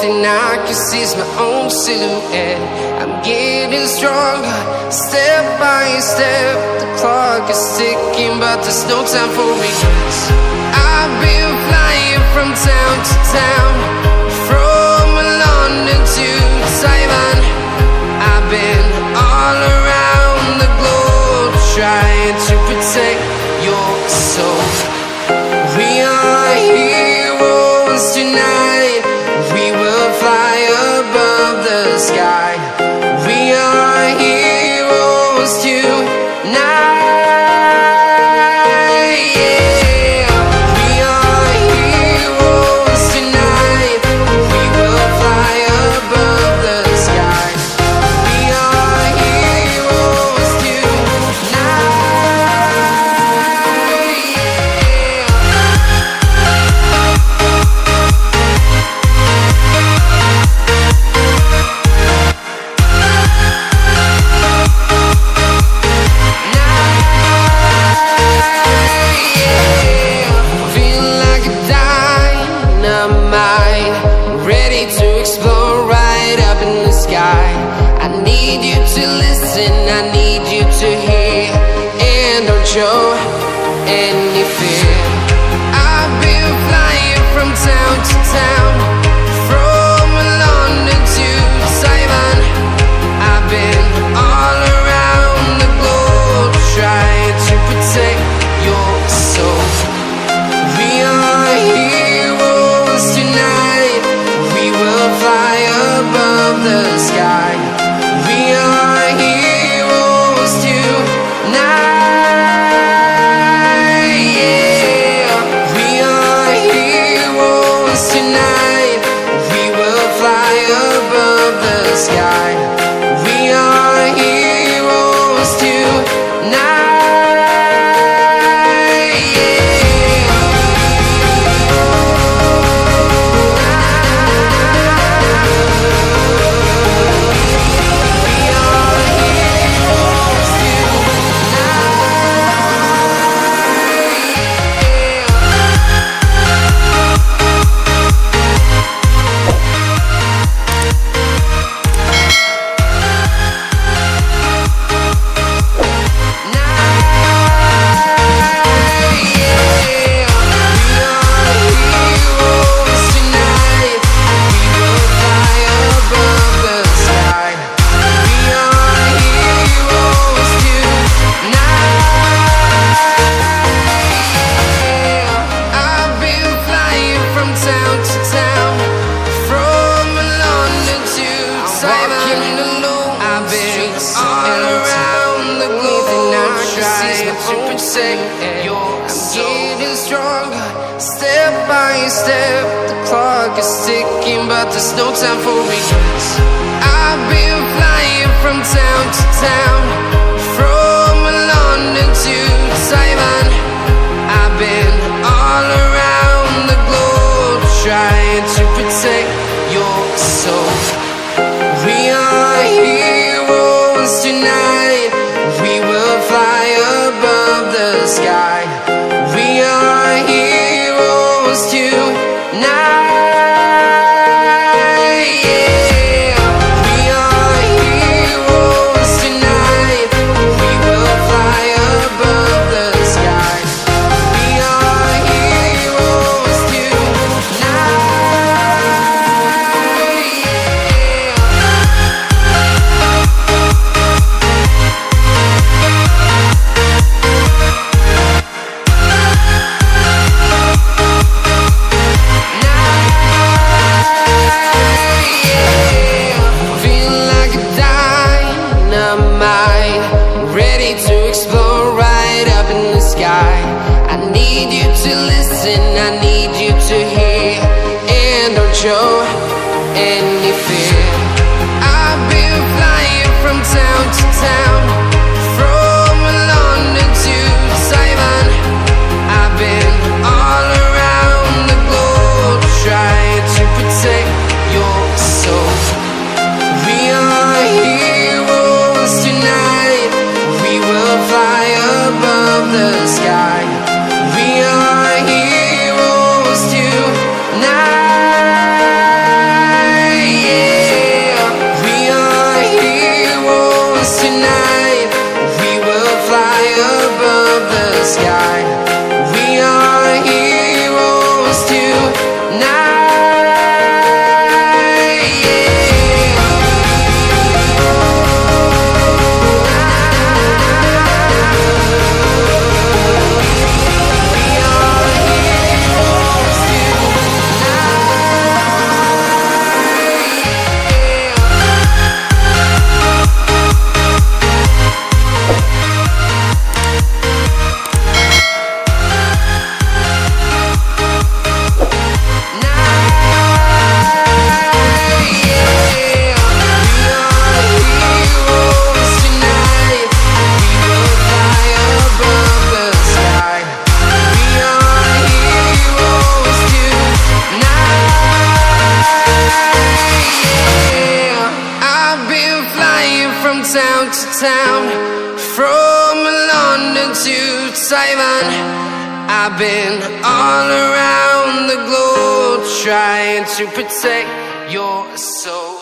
thing I can see is my own silhouette. I'm getting stronger, step by step. The clock is ticking, but there's no time for regrets. I've been flying from town to town, from London to Taiwan. I've been all around the globe, trying to protect your soul. We are heroes tonight. We will fly above the sky. We are heroes tonight. Yeah. We are heroes tonight. We will fly above the sky. We are heroes tonight. I need you to hear and don't show any fear. I've been flying from town to town, from London to Taiwan. I've been all around the globe, trying to protect your soul. We are heroes tonight. We will fly above the sky. We are heroes tonight. Yeah. We are heroes tonight. We will fly above the sky. We are heroes tonight. Step, the clock is ticking, but there's no time for regrets. I've been flying from town to town, from London to Taiwan. I've been all around the globe, trying to protect your soul. We are heroes tonight. We will fly above the sky. We are heroes tonight. Show any fear. I've been flying from town to town, from London to Taiwan. I've been all around the globe, trying to protect your soul. We are heroes tonight. We will fly above the sky. We are heroes town, from London to Taiwan. I've been all around the globe trying to protect your soul.